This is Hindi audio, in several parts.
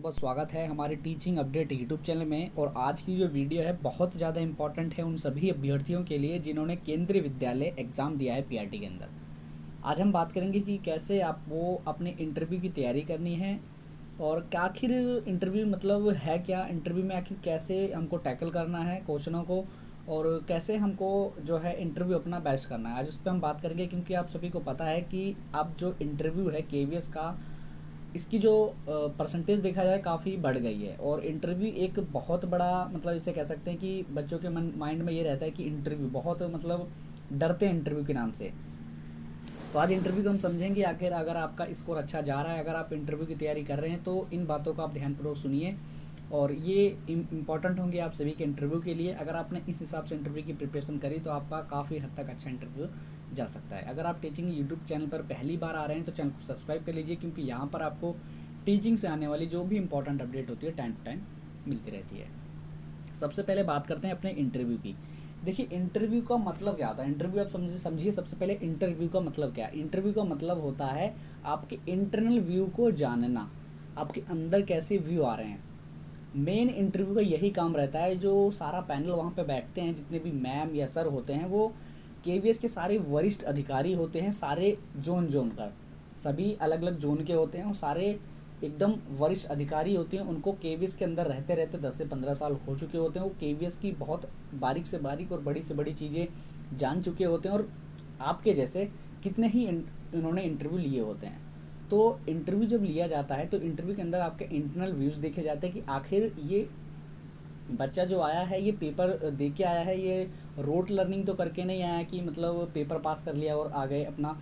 बहुत स्वागत है हमारे टीचिंग अपडेट यूट्यूब चैनल में। और आज की जो वीडियो है बहुत ज़्यादा इम्पॉर्टेंट है उन सभी अभ्यर्थियों के लिए जिन्होंने केंद्रीय विद्यालय एग्ज़ाम दिया है पीआरटी के अंदर। आज हम बात करेंगे कि कैसे आपको अपने इंटरव्यू की तैयारी करनी है और क्या आखिर इंटरव्यू मतलब है क्या, इंटरव्यू में आखिर कैसे हमको टैकल करना है क्वेश्चनों को और कैसे हमको जो है इंटरव्यू अपना बेस्ट करना है। आज उस पर हम बात करेंगे क्योंकि आप सभी को पता है कि अब जो इंटरव्यू है केवीएस का, इसकी जो परसेंटेज देखा जाए काफ़ी बढ़ गई है। और इंटरव्यू एक बहुत बड़ा मतलब इसे कह सकते हैं कि बच्चों के मन माइंड में ये रहता है कि इंटरव्यू बहुत मतलब डरते हैं इंटरव्यू के नाम से। तो आज इंटरव्यू को हम समझेंगे आखिर अगर आपका स्कोर अच्छा जा रहा है, अगर आप इंटरव्यू की तैयारी कर रहे हैं तो इन बातों को आप ध्यानपूर्वक सुनिए और ये इम्पॉर्टेंट होंगे आप सभी के इंटरव्यू के लिए। अगर आपने इस हिसाब से इंटरव्यू की प्रिपरेशन करी तो आपका काफ़ी हद तक अच्छा इंटरव्यू जा सकता है। अगर आप टीचिंग यूट्यूब चैनल पर पहली बार आ रहे हैं तो चैनल को सब्सक्राइब कर लीजिए क्योंकि यहाँ पर आपको टीचिंग से आने वाली जो भी इंपॉर्टेंट अपडेट होती है टाइम टू टाइम मिलती रहती है। सबसे पहले बात करते हैं अपने इंटरव्यू की। देखिए इंटरव्यू का मतलब क्या होता है, इंटरव्यू आप समझिए। सबसे पहले इंटरव्यू का मतलब क्या है। इंटरव्यू का मतलब होता है आपके इंटरनल व्यू को जानना, आपके अंदर कैसे व्यू आ रहे हैं। मेन इंटरव्यू का यही काम रहता है। जो सारा पैनल वहाँ पे बैठते हैं, जितने भी मैम या सर होते हैं, वो केवीएस के सारे वरिष्ठ अधिकारी होते हैं, सारे जोन जोन का, सभी अलग अलग जोन के होते हैं और सारे एकदम वरिष्ठ अधिकारी होते हैं। उनको केवीएस के अंदर रहते रहते 10 से 15 साल हो चुके होते हैं। वो केवीएस की बहुत बारीक से बारीक और बड़ी से बड़ी चीज़ें जान चुके होते हैं और आपके जैसे कितने ही इन्होंने इंटरव्यू लिए होते हैं। तो इंटरव्यू जब लिया जाता है तो इंटरव्यू के अंदर आपके इंटरनल व्यूज़ देखे जाते हैं कि आखिर ये बच्चा जो आया है ये पेपर दे के आया है, ये रोट लर्निंग तो करके नहीं आया कि मतलब पेपर पास कर लिया और आ गए अपना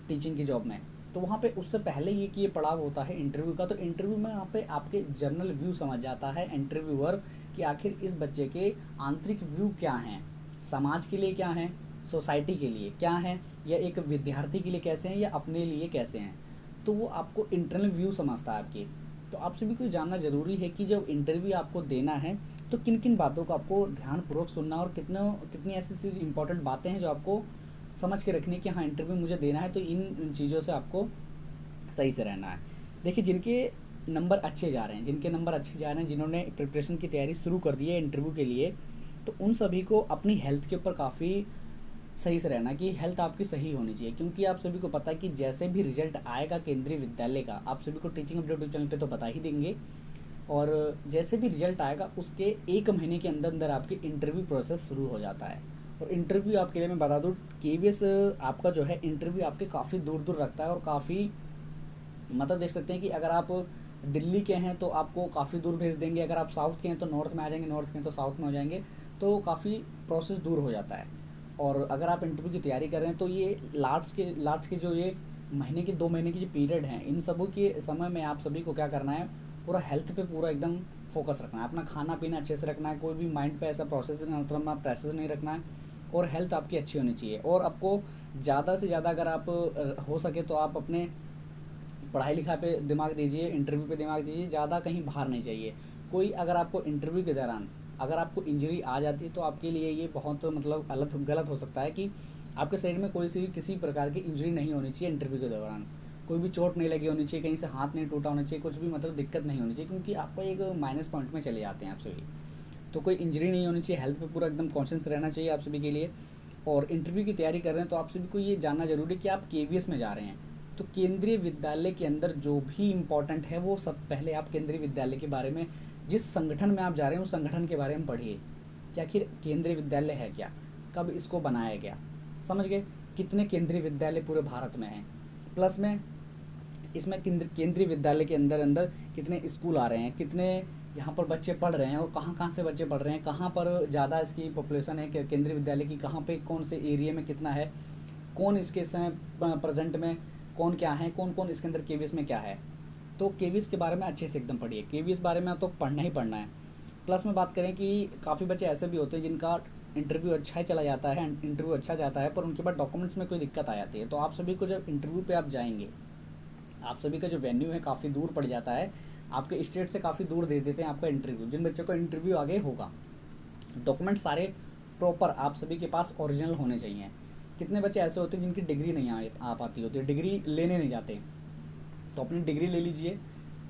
टीचिंग की जॉब में। तो वहाँ पे उससे पहले ये पड़ाव होता है इंटरव्यू का। तो इंटरव्यू में वहाँ पे आपके जर्नल व्यू समझ जाता है इंटरव्यूअर कि आखिर इस बच्चे के आंतरिक व्यू क्या हैं, समाज के लिए क्या हैं, सोसाइटी के लिए क्या हैं, या एक विद्यार्थी के लिए कैसे हैं, या अपने लिए कैसे हैं। तो वो आपको इंटरनल व्यू समझता है आपकी। तो आप सभी को जानना ज़रूरी है कि जब इंटरव्यू आपको देना है तो किन किन बातों को आपको ध्यानपूर्वक सुनना और कितनी ऐसी इंपॉर्टेंट बातें हैं जो आपको समझ के रखनी कि हाँ इंटरव्यू मुझे देना है, तो इन चीज़ों से आपको सही से रहना है। देखिए जिनके नंबर अच्छे जा रहे हैं, जिन्होंने प्रिपरेशन की तैयारी शुरू कर दी है इंटरव्यू के लिए, तो उन सभी को अपनी हेल्थ के ऊपर काफ़ी सही से रहना कि हेल्थ आपकी सही होनी चाहिए। क्योंकि आप सभी को पता है कि जैसे भी रिजल्ट आएगा केंद्रीय विद्यालय का, आप सभी को टीचिंग अपडेट यूट्यूब चैनल पे तो बता ही देंगे। और जैसे भी रिजल्ट आएगा उसके 1 महीने के अंदर अंदर आपकी इंटरव्यू प्रोसेस शुरू हो जाता है। और इंटरव्यू आपके लिए मैं बता दूँ, केवीएस आपका जो है इंटरव्यू आपके काफ़ी दूर दूर रखता है और काफ़ी मतलब देख सकते हैं कि अगर आप दिल्ली के हैं तो आपको काफ़ी दूर भेज देंगे, अगर आप साउथ के हैं तो नॉर्थ में आ जाएंगे, नॉर्थ के हैं तो साउथ में हो जाएंगे। तो काफ़ी प्रोसेस दूर हो जाता है। और अगर आप इंटरव्यू की तैयारी कर रहे हैं तो ये लास्ट के जो ये महीने के 2 महीने की जो पीरियड हैं, इन सबों के समय में आप सभी को क्या करना है, पूरा हेल्थ पे पूरा एकदम फोकस रखना है, अपना खाना पीना अच्छे से रखना है, कोई भी माइंड पे ऐसा प्रोसेस मतलब प्रेशर नहीं रखना है और हेल्थ आपकी अच्छी होनी चाहिए। और आपको ज़्यादा से ज़्यादा अगर आप हो सके तो आप अपने पढ़ाई लिखाई पे दिमाग दीजिए, इंटरव्यू पे दिमाग दीजिए, ज़्यादा कहीं बाहर नहीं चाहिए। कोई अगर आपको इंटरव्यू के दौरान अगर आपको इंजरी आ जाती है तो आपके लिए ये बहुत मतलब गलत हो सकता है कि आपके शरीर में कोई सी भी किसी प्रकार की इंजरी नहीं होनी चाहिए इंटरव्यू के दौरान। कोई भी चोट नहीं लगी होनी चाहिए, कहीं से हाथ नहीं टूटा होना चाहिए, कुछ भी मतलब दिक्कत नहीं होनी चाहिए, क्योंकि आपको एक माइनस पॉइंट में चले जाते हैं आप सभी। तो कोई इंजरी नहीं होनी चाहिए, हेल्थ पे पूरा एकदम कॉन्शियस रहना चाहिए आप सभी के लिए। और इंटरव्यू की तैयारी कर रहे हैं तो आप सभी को ये जानना जरूरी है कि आप केवीएस में जा रहे हैं तो केंद्रीय विद्यालय के अंदर जो भी इम्पोर्टेंट है वो सब पहले आप केंद्रीय विद्यालय के बारे में, जिस संगठन में आप जा रहे हैं उस संगठन के बारे में पढ़िए कि आखिर केंद्रीय विद्यालय है क्या, कब इसको बनाया गया, समझ गए, कितने केंद्रीय विद्यालय पूरे भारत में हैं, प्लस में इसमें केंद्रीय विद्यालय के अंदर अंदर कितने स्कूल आ रहे हैं, कितने यहाँ पर बच्चे पढ़ रहे हैं और कहाँ कहाँ से बच्चे पढ़ रहे हैं, कहाँ पर ज़्यादा इसकी पॉपुलेशन है केंद्रीय विद्यालय की, कहाँ पे कौन से एरिया में कितना है, कौन इसके समय प्रेजेंट में कौन क्या है, कौन कौन इसके अंदर केवीएस में क्या है। तो केवीएस के बारे में अच्छे से एकदम पढ़िए, केवीएस बारे में तो पढ़ना ही पढ़ना है। प्लस में बात करें कि काफ़ी बच्चे ऐसे भी होते हैं जिनका इंटरव्यू अच्छा ही चला जाता है, इंटरव्यू अच्छा जाता है, पर उनके पास डॉक्यूमेंट्स में कोई दिक्कत आ जाती है। तो आप सभी को जब इंटरव्यू पे आप जाएंगे, आप सभी का जो वेन्यू है काफ़ी दूर पड़ जाता है, आपके स्टेट से काफ़ी दूर दे देते हैं आपका इंटरव्यू। जिन बच्चों का इंटरव्यू आगे होगा, डॉक्यूमेंट सारे प्रॉपर आप सभी के पास ओरिजिनल होने चाहिए। कितने बच्चे ऐसे होते हैं जिनकी डिग्री नहीं आ पाती होती है, डिग्री लेने नहीं जाते, तो अपनी डिग्री ले लीजिए,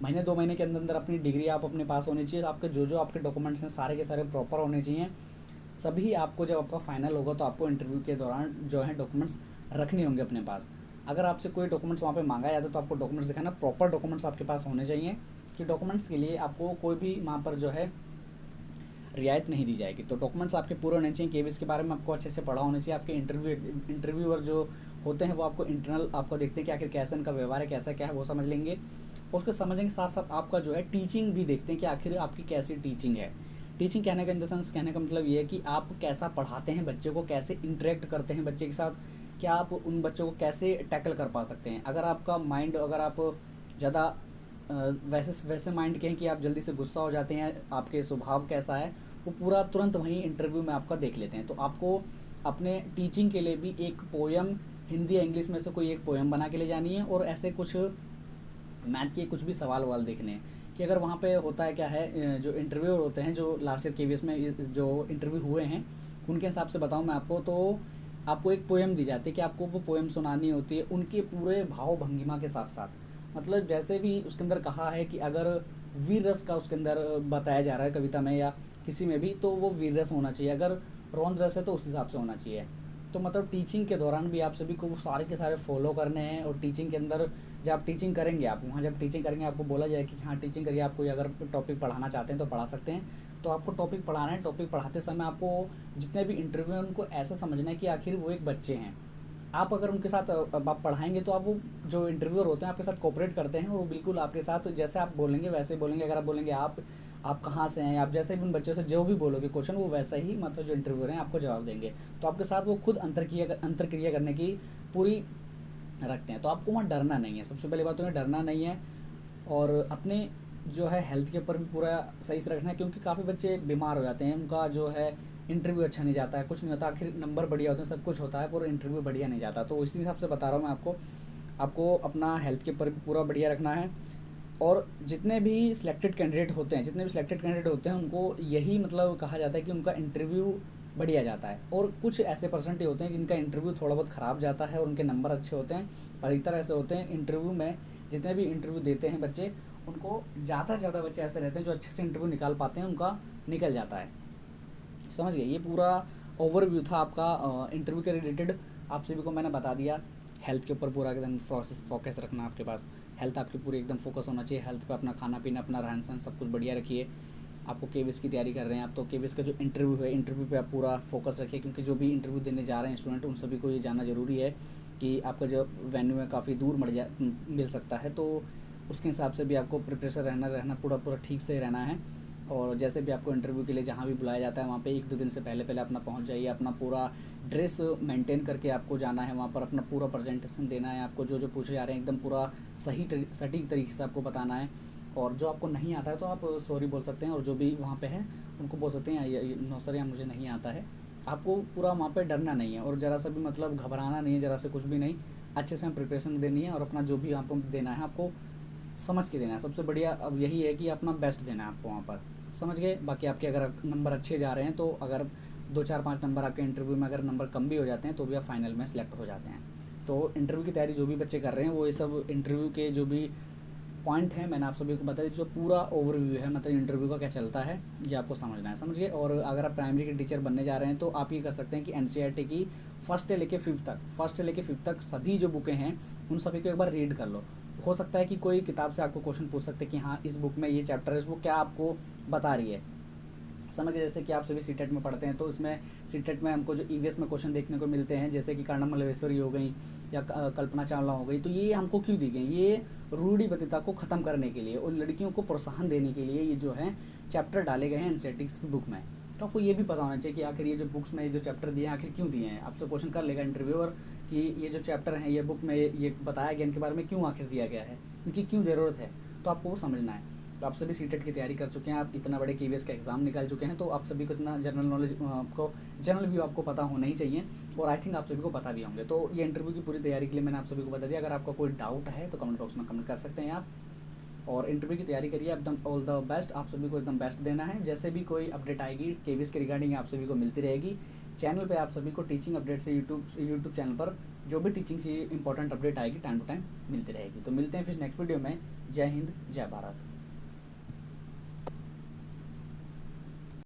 महीने 2 महीने के अंदर अंदर अपनी डिग्री आप अपने पास होनी चाहिए। आपके जो आपके डॉक्यूमेंट्स हैं सारे के सारे प्रॉपर होने चाहिए। सभी आपको जब आपका फाइनल होगा तो आपको इंटरव्यू के दौरान जो है डॉक्यूमेंट्स रखने होंगे अपने पास। अगर आपसे कोई डॉक्यूमेंट्स वहाँ पे मांगा जाता है तो आपको डॉक्यूमेंट्स दिखाना, प्रॉपर डॉक्यूमेंट्स आपके पास होने चाहिए कि डॉक्यूमेंट्स के लिए आपको कोई भी वहाँ पर जो है रियायत नहीं दी जाएगी। तो डॉक्यूमेंट्स आपके पूरे होने चाहिए। केवीएस के बारे में आपको अच्छे से पढ़ा होना चाहिए। आपके इंटरव्यूअर जो होते हैं वो आपको इंटरनल आपको देखते हैं कि आखिर कैसा इनका व्यवहार है, कैसा क्या है, वो समझ लेंगे। और उसको समझने के साथ साथ आपका जो है टीचिंग भी देखते हैं कि आखिर आपकी कैसी टीचिंग है। टीचिंग कहने का इन द सेंस, कहने का मतलब ये है कि आप कैसा पढ़ाते हैं बच्चे को, कैसे इंटरेक्ट करते हैं बच्चे के साथ, क्या आप उन बच्चों को कैसे टैकल कर पा सकते हैं। अगर आपका माइंड, अगर आप ज़्यादा वैसे वैसे माइंड के हैं कि आप जल्दी से गुस्सा हो जाते हैं, आपके स्वभाव कैसा है, वो पूरा तुरंत वहीं इंटरव्यू में आपका देख लेते हैं। तो आपको अपने टीचिंग के लिए भी एक पोयम, हिंदी या इंग्लिश में से कोई एक पोयम बना के ले जानी है। और ऐसे कुछ मैथ के कुछ भी सवाल वाल देखने हैं कि अगर वहाँ पे होता है क्या है, जो इंटरव्यूअर होते हैं जो लास्ट ईयर केवीएस में जो इंटरव्यू हुए हैं उनके हिसाब से बताऊँ मैं आपको, तो आपको एक पोयम दी जाती है कि आपको वो पोयम सुनानी होती है उनके पूरे भाव भंगिमा के साथ साथ। मतलब जैसे भी उसके अंदर कहा है कि अगर वीर रस का उसके अंदर बताया जा रहा है कविता में या किसी में भी, तो वो वीर रस होना चाहिए। अगर रौद्र रस है तो उस हिसाब से होना चाहिए। तो मतलब टीचिंग के दौरान भी आप सभी को वो सारे के सारे फॉलो करने हैं। और टीचिंग के अंदर जब आप टीचिंग करेंगे, आप वहाँ जब टीचिंग करेंगे आपको बोला जाए कि हाँ टीचिंग करिए, आपको अगर टॉपिक पढ़ाना चाहते हैं तो पढ़ा सकते हैं। तो आपको टॉपिक पढ़ाना है। टॉपिक पढ़ाते समय आपको जितने भी इंटरव्यू हैं उनको ऐसा समझना है कि आखिर वो एक बच्चे हैं। आप अगर उनके साथ अब आप पढ़ाएंगे तो आप वो जो इंटरव्यूअर होते हैं आपके साथ कोऑपरेट करते हैं और वो बिल्कुल आपके साथ जैसे आप बोलेंगे वैसे ही बोलेंगे। अगर आप बोलेंगे आप कहाँ से हैं, आप जैसे भी उन बच्चों से जो भी बोलोगे क्वेश्चन, वो वैसा ही मतलब जो इंटरव्यूअर हैं आपको जवाब देंगे। तो आपके साथ वो खुद अंतरक्रिया करने की पूरी रखते हैं। तो आपको वहाँ डरना नहीं है। सबसे पहली बात तो उन्हें डरना नहीं है। और अपने जो है हेल्थ के ऊपर भी पूरा सही से रखना है, क्योंकि काफ़ी बच्चे बीमार हो जाते हैं, उनका जो है इंटरव्यू अच्छा नहीं जाता है, कुछ नहीं होता, आखिर नंबर बढ़िया होते हैं, सब कुछ होता है, पर इंटरव्यू बढ़िया नहीं जाता। तो इसी हिसाब से बता रहा हूँ मैं आपको, आपको अपना हेल्थ के ऊपर भी पूरा बढ़िया रखना है। और जितने भी सिलेक्टेड कैंडिडेट होते हैं, उनको यही मतलब कहा जाता है कि उनका इंटरव्यू बढ़िया जाता है। और कुछ ऐसे परसेंट ही होते हैं जिनका इंटरव्यू थोड़ा बहुत ख़राब जाता है और उनके नंबर अच्छे होते हैं। और अधिकतर ऐसे होते हैं इंटरव्यू में, जितने भी इंटरव्यू देते हैं बच्चे, उनको ज़्यादा से ज़्यादा बच्चे ऐसे रहते हैं जो अच्छे से इंटरव्यू निकाल पाते हैं, उनका निकल जाता है। समझ गए। ये पूरा ओवरव्यू था आपका इंटरव्यू के रिलेटेड। आप सभी को मैंने बता दिया। हेल्थ के ऊपर पूरा एकदम फोकस रखना आपके पास। हेल्थ आपकी पूरी एकदम फोकस होना चाहिए। हेल्थ पे अपना खाना पीना, अपना रहन सहन सब कुछ बढ़िया रखिए। आपको केवीएस की तैयारी कर रहे हैं आप, तो केवीएस का जो इंटरव्यू है, इंटरव्यू पे आप पूरा फोकस रखिए, क्योंकि जो भी इंटरव्यू देने जा रहे हैं स्टूडेंट, उन सभी को ये जानना ज़रूरी है कि आपका जो वेन्यू है काफ़ी दूर मिल सकता है। तो उसके हिसाब से भी आपको प्रिपरेशन रहना पूरा ठीक से रहना है। और जैसे भी आपको इंटरव्यू के लिए जहाँ भी बुलाया जाता है वहाँ पे 1-2 दिन से पहले अपना पहुँच जाइए। अपना पूरा ड्रेस मेंटेन करके आपको जाना है वहाँ पर, अपना पूरा प्रेजेंटेशन देना है। आपको जो पूछे जा रहे हैं एकदम पूरा सटीक तरीके से आपको बताना है। और जो आपको नहीं आता है तो आप सॉरी बोल सकते हैं, और जो भी वहाँ पे है उनको बोल सकते हैं नो सर या मुझे नहीं आता है। आपको पूरा वहाँ पे डरना नहीं है और ज़रा सा भी मतलब घबराना नहीं है, ज़रा से कुछ भी नहीं। अच्छे से प्रिपरेशन देनी है और अपना जो भी आपको देना है आपको समझ के देना है। सबसे बढ़िया अब यही है कि अपना बेस्ट देना है आपको वहाँ पर। समझ गए। बाकी आपके अगर नंबर अच्छे जा रहे हैं तो अगर 2-4-5 नंबर आपके इंटरव्यू में अगर नंबर कम भी हो जाते हैं तो भी आप फाइनल में सेलेक्ट हो जाते हैं। तो इंटरव्यू की तैयारी जो भी बच्चे कर रहे हैं वो ये सब इंटरव्यू के जो भी पॉइंट है मैंने आप सभी को बता दी। जो पूरा ओवरव्यू है मतलब इंटरव्यू का क्या चलता है ये आपको समझना है। समझ गए। और अगर आप प्राइमरी के टीचर बनने जा रहे हैं तो आप ये कर सकते हैं कि एनसीईआरटी की फर्स्ट से लेके फिफ्थ तक सभी जो बुकें हैं उन सभी को एक बार रीड कर लो। हो सकता है कि कोई किताब से आपको क्वेश्चन पूछ सकते हैं कि हाँ इस बुक में ये चैप्टर है, इस बुक क्या आपको बता रही है। समझ गए। जैसे कि आप सभी सीटेट में पढ़ते हैं तो इसमें सीटेट में हमको जो ईवीएस में क्वेश्चन देखने को मिलते हैं, जैसे कि कर्णम मल्लेश्वरी हो गई या कल्पना चावला हो गई, तो ये हमको क्यों दी गई? ये रूढ़िबद्धता को ख़त्म करने के लिए और लड़कियों को प्रोत्साहन देने के लिए ये जो है चैप्टर डाले गए हैं एनसीईआरटी की बुक में। तो आपको ये भी पता होना चाहिए कि आखिर ये जो बुक्स में जो चैप्टर दिए हैं आखिर क्यों दिए हैं। आपसे क्वेश्चन कर लेगा इंटरव्यूअर कि ये जो चैप्टर हैं ये बुक में ये बताया गया, इनके बारे में क्यों आखिर दिया गया है, इनकी क्यों ज़रूरत है। तो आपको वो समझना है। तो आप सभी सीटेट की तैयारी कर चुके हैं, आप इतना बड़े केवीएस का एग्ज़ाम निकाल चुके हैं, तो आप सभी को इतना जनरल नॉलेज आपको जनरल व्यू आपको पता होना ही चाहिए। और आई थिंक आप सभी को पता भी होंगे। तो ये इंटरव्यू की पूरी तैयारी के लिए मैंने आप सभी को बता दिया। अगर आपका कोई डाउट है तो कमेंट बॉक्स में कमेंट कर सकते हैं आप। और इंटरव्यू की तैयारी करिए। एकदम ऑल द बेस्ट। आप सभी को एकदम बेस्ट देना है। जैसे भी कोई अपडेट आएगी केवीएस के रिगार्डिंग आप सभी को मिलती रहेगी। चैनल पे आप सभी को टीचिंग अपडेट से यूट्यूब चैनल पर जो भी टीचिंग से इंपॉर्टेंट अपडेट आएगी टाइम टू टाइम मिलती रहेगी। तो मिलते हैं फिर नेक्स्ट वीडियो में। जय हिंद, जय भारत।